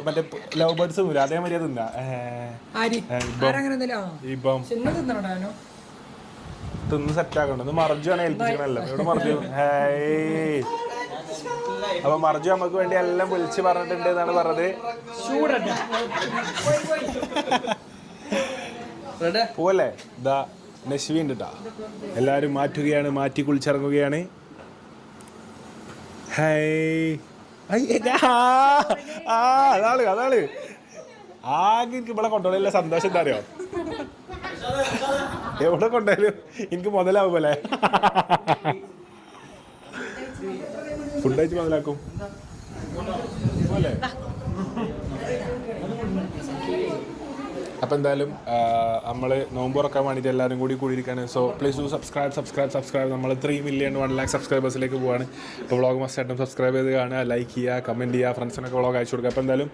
മറ്റേ love birds പോലും അതേമാതിരി തിന്നാ ഇപ്പം തിന്ന് സെറ്റ് ആക്കണ്ട മർജുവാണ് ഏൽപ്പിച്ചിക്കണല്ലോ ഇവിടെ മർജു അപ്പൊ മർജു നമുക്ക് വേണ്ടി എല്ലാം വിളിച്ച് പറഞ്ഞിട്ടുണ്ട് എന്നാണ് പറഞ്ഞത്. പോവല്ലേ ഇതാ നശ്വി ഉണ്ട് ട്ടാ. എല്ലാരും മാറ്റുകയാണ്, മാറ്റി കുളിച്ചിറങ്ങുകയാണ്. അതാണ് ആകെ എനിക്ക് ഇവിടെ കൊണ്ടുപോയില്ല സന്തോഷം എന്താ അറിയോ, എവിടെ കൊണ്ടുപോയാലും എനിക്ക് മുതലാവും പോലെ ഫുഡ് കഴിച്ച് മുതലാക്കും പോലെ. അപ്പം എന്തായാലും നമ്മൾ നോമ്പ് തുറക്കാൻ വേണ്ടിയിട്ട് എല്ലാവരും കൂടി കൂടിയിരിക്കുകയാണ്. So please do subscribe. നമ്മൾ 3 മില്യൺ 1 ലാക്ക് സബ്സ്ക്രൈബേഴ്സിലേക്ക് പോവാണ്. ഇപ്പോൾ വ്ളോഗ് മസ്റ്റായിട്ടും സബ്സ്ക്രൈബ് ചെയ്ത് കാണുക, ലൈക്ക് ചെയ്യുക, കമൻറ്റ് ചെയ്യുക, ഫ്രണ്ട്സിനൊക്കെ വ്ളോഗ് അയച്ചു കൊടുക്കുക. അപ്പോൾ എന്തായാലും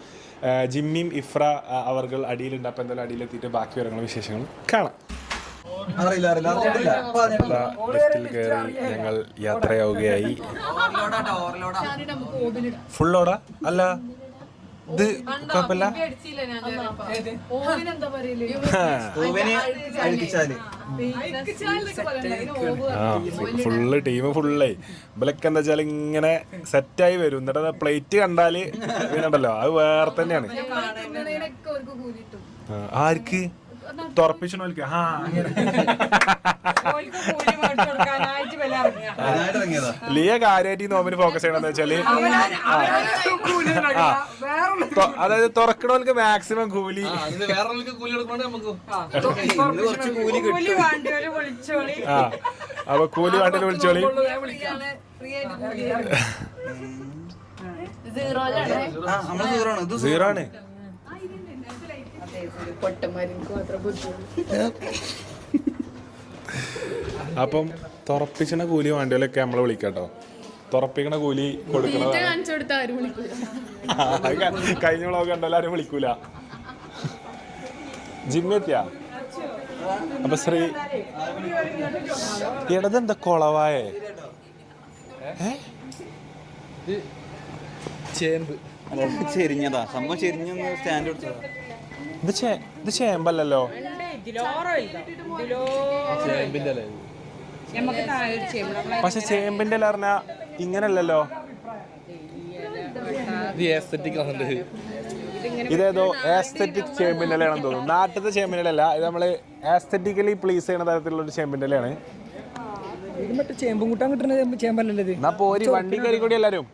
ജിമ്മിയും ഇഫ്ര അവർ അടിയിലുണ്ട്. അപ്പോൾ എന്തായാലും അടിയിലെത്തിയിട്ട് ബാക്കി വിവരങ്ങളും വിശേഷങ്ങളും കാണാം. ലിഫ്റ്റിൽ കയറി ഞങ്ങൾ യാത്രയാവുകയായി. ഫുൾ ഓടാ അല്ല ഇത് കുഴപ്പമില്ല, ഫുള്ള് ടീം ഫുള്ളേ. ഇവലൊക്കെ എന്താ വെച്ചാൽ ഇങ്ങനെ സെറ്റായി വരും. എന്നിട്ട് പ്ലേറ്റ് കണ്ടാല് ഉണ്ടല്ലോ അത് വേറെ തന്നെയാണ്. ആർക്ക് തുറപ്പിച്ചോ ലിയ കാര്യമായിട്ട് ഈ നോമ്പിന് ഫോക്കസ് ചെയ്യണമെന്ന് വെച്ചാല് അതായത് തുറക്കണവർക്ക് മാക്സിമം കൂലി, അപ്പൊ കൂലി വേണ്ടി വിളിച്ചോളി. സീറോ ആണ്. അപ്പം തുറപ്പിച്ചണ കൂലി വേണ്ടിയൊക്കെ നമ്മളെ വിളിക്കാട്ടോ. തുറപ്പിക്കണ കൂലി കൊടുക്കണ കഴിഞ്ഞ വ്ളോഗ് കണ്ടല്ലോ ആരും വിളിക്കൂല. ജിമ്മെത്തിയാ അപ്പൊ ശ്രീ ഇടതെന്താ കൊളവായേ ചേമ്പ് ചെരിഞ്ഞതാ സംഭവം, ചെരിഞ്ഞൊന്ന് സ്റ്റാൻഡ് കൊടുത്തതാ. ഇത് ചേമ്പല്ലല്ലോ, പക്ഷെ ചേമ്പിന്റെ ഇല പറഞ്ഞാ ഇങ്ങനല്ലല്ലോ. ഇതേതോ ആസ്തെറ്റിക് ചേമ്പിന്റെ ഇലയാണെന്ന് തോന്നുന്നു. നാട്ടിലത്തെ ചേമ്പിന്റെ ഇല അല്ല, ഇത് നമ്മള് ആസ്തെറ്റിക്കലി പ്ലീസ് ചെയ്യുന്ന തരത്തിലുള്ള ഒരു ചേമ്പിന്റെ ഇലയാണ്. ചേമ്പും കൂട്ടാൻ കിട്ടുന്ന ചേമ്പല്ലല്ലോ ഇത്. എന്നാ പോരി വണ്ടി കയറി കൂടി എല്ലാരും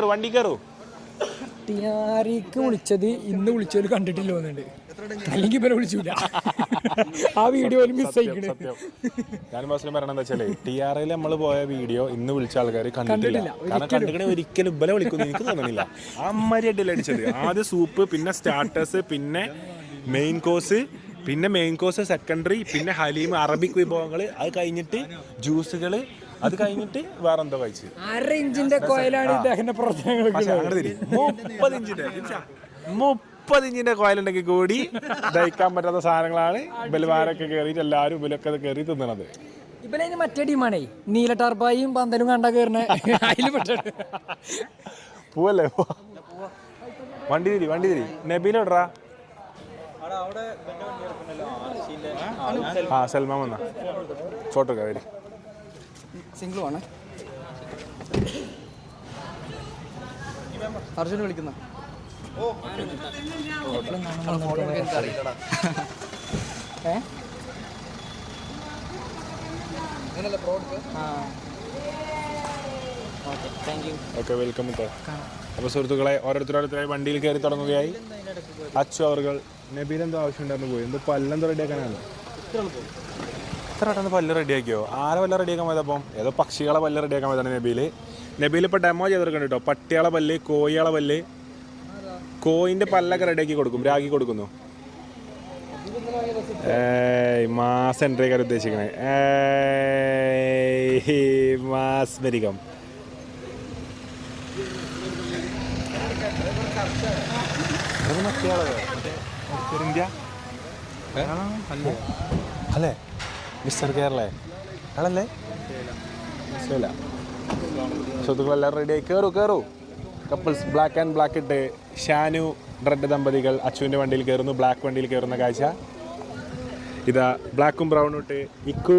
വണ്ടി കയറൂ. ടിയാറിക്ക് വിളിച്ചത് ഇന്ന് വിളിച്ചവര് കണ്ടിട്ടില്ല തോന്നുന്നുണ്ട്, അല്ലെങ്കിൽ ഇവരെ വിളിച്ചില്ല. ആ വീഡിയോ മിസ്സായിക്കണേ. ഞാൻ ബസ്സിൽ പറയണ എന്താ വെച്ചാല് TRL നമ്മൾ പോയ വീഡിയോ ഇന്ന് വിളിച്ച ആൾക്കാർ കണ്ടിട്ടില്ല. കാരണം കണ്ടിക്കണേ ഒരിക്കലും ഇബലെ വിളിക്കുന്നു എനിക്ക് തോന്നണില്ല. അമ്മരിയായിട്ടല്ലേ അടിച്ചത്. ആദ്യം സൂപ്പ്, പിന്നെ സ്റ്റാർട്ടേഴ്സ്, പിന്നെ മെയിൻ കോഴ്സ് സെക്കൻഡറി, പിന്നെ ഹലീം, അറബിക് വിഭവങ്ങൾ, അത് കഴിഞ്ഞിട്ട് ജ്യൂസുകൾ, അത് കഴിഞ്ഞിട്ട് വേറെ എന്തോ കഴിച്ചു. 1/2 ഇഞ്ചിന്റെ കോയിലാണ് ഇദ്ദേഹത്തിന്റെ പ്രവർത്തനങ്ങൾ. 30 ഇഞ്ചിന്റെ കോയിലുണ്ടെങ്കിൽ കൂടി ദഹിക്കാൻ പറ്റാത്ത സാധനങ്ങളാണ് ബൽവാരൊക്കെ കയറിയിട്ട് എല്ലാവരും ഇവലൊക്കെ കയറി തിന്നണത്. ഇവലതിന് മറ്റേ ടീമാണേ, നീല ടാർപ്പായും പന്തലും കണ്ട കയറണ അതിൽ പെട്ടത്. പോവല്ലേ വണ്ടി തിരി നബീലോട്രാ. ആ സൽമാൻ വന്ന ഫോട്ടോ വരി. സിംഗിൾ ആണ് അർജുന വിളിക്കുന്ന. Okay welcome. അപ്പോൾ സുഹൃത്തുക്കളെ ഓരോരുത്തരായി വണ്ടിയിൽ കയറി തുടങ്ങുകയായി. അച്ചു അവർ നബീലെന്തോ ആവശ്യമുണ്ടായിരുന്നു പോയി. എന്തോ പല്ലെന്തോ റെഡിയാക്കാനാണ്. ഇത്ര പെട്ടെന്ന് പല്ല് റെഡിയാക്കിയോ? ആരെ പല്ല് റെഡിയാക്കാൻ പോയതപ്പം? ഏതോ പക്ഷികളെ പല്ല് റെഡിയാക്കാൻ പോയതാണ് നബീൽ ഇപ്പോൾ ഡെമോ ചെയ്തെടുക്കണ്ട കേട്ടോ. പട്ടികളെ പല്ല്, കോഴികളെ പല്ല്, കോയിൻ്റെ പല്ലൊക്കെ റെഡിയാക്കി കൊടുക്കും, രാഗി കൊടുക്കുന്നു. മാസ് എൻട്രി കാര്യം ഉദ്ദേശിക്കണേ. മാസ്മരികം. അല്ലേ മിസ്റ്റർ കേരള ആളല്ലേ? സുഹൃത്തുക്കളെല്ലാവരും റെഡിയായി കയറൂ. കപ്പിൾസ് ബ്ലാക്ക് ആൻഡ് ബ്ലാക്ക് ഇട്ട് ഷാനു റെഡ് ദമ്പതികൾ അച്ചുവിൻ്റെ വണ്ടിയിൽ കയറുന്നു, ബ്ലാക്ക് വണ്ടിയിൽ കയറുന്ന കാഴ്ച. ഇതാ ബ്ലാക്കും ബ്രൗണും ഇട്ട് ഇക്കു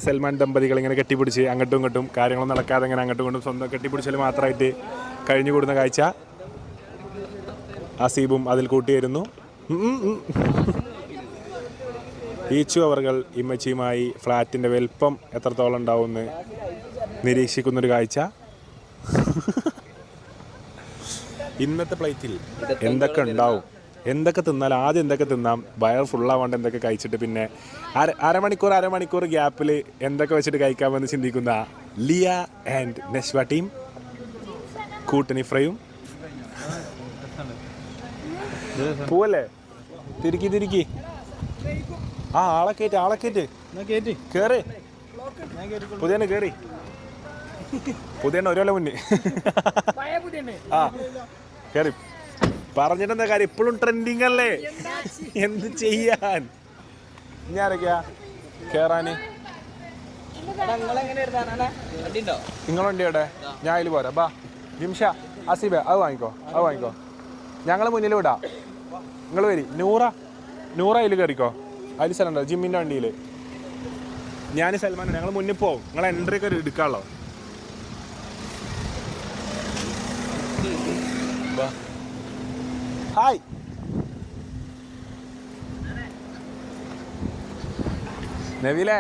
സൽമാൻ ദമ്പതികൾ ഇങ്ങനെ കെട്ടിപ്പിടിച്ച് അങ്ങോട്ടും ഇങ്ങോട്ടും കാര്യങ്ങളൊന്നും നടക്കാതെ ഇങ്ങനെ അങ്ങോട്ടും ഇങ്ങോട്ടും സ്വന്തം കെട്ടിപ്പിടിച്ചാൽ മാത്രമായിട്ട് കഴിഞ്ഞു കൂടുന്ന കാഴ്ച. അസീബും അതിൽ കൂട്ടിയിരുന്നു. ഈച്ചു അവർകൾ ഇമ്മച്ചിയുമായി ഫ്ലാറ്റിൻ്റെ വലിപ്പം എത്രത്തോളം ഉണ്ടാവുമെന്ന് നിരീക്ഷിക്കുന്നൊരു കാഴ്ച. ഇന്നത്തെ പ്ലേറ്റിൽ എന്തൊക്കെ ഉണ്ടാവും, എന്തൊക്കെ തിന്നാൽ ആദ്യം എന്തൊക്കെ തിന്നാം, വയർ ഫുള്ളാവാണ്ട് എന്തൊക്കെ കഴിച്ചിട്ട് പിന്നെ അരമണിക്കൂർ ഗ്യാപ്പിൽ എന്തൊക്കെ വെച്ചിട്ട് കഴിക്കാമെന്ന് ചിന്തിക്കുന്ന ലിയ ആൻഡ് നശ്വ ടീം. കൂട്ടണി ഫ്രൈയും പോവല്ലേ, തിരിക്കി ആ ആളെ കയറ്റ് കേറി, പുതിയ കേറി, പുതിയ ഒരാളെ മുന്നേ ആ കേറി. പറഞ്ഞിട്ടെന്താ കാര്യം, ഇപ്പോഴും ട്രെൻഡിങ് അല്ലേ, എന്ത് ചെയ്യാൻ. ഞാനൊക്കെയാ കേറാന്, നിങ്ങൾ വണ്ടി എവിടെ, ഞാൻ അതിൽ പോരാ. ബാ ജിംഷ അസീബ അത് വാങ്ങിക്കോ, ഞങ്ങൾ മുന്നിൽ വിടാം, നിങ്ങൾ വരി. നൂറ അതിൽ കയറിക്കോ, അതിൽ സ്ഥലം ഉണ്ടോ ജിമ്മിൻ്റെ വണ്ടിയിൽ. ഞാൻ സൽമാൻ, ഞങ്ങൾ മുന്നിൽ പോവും, നിങ്ങൾ എൻട്രി ഒക്കെ എടുക്കാമല്ലോ. ഹായ് നബീലേ.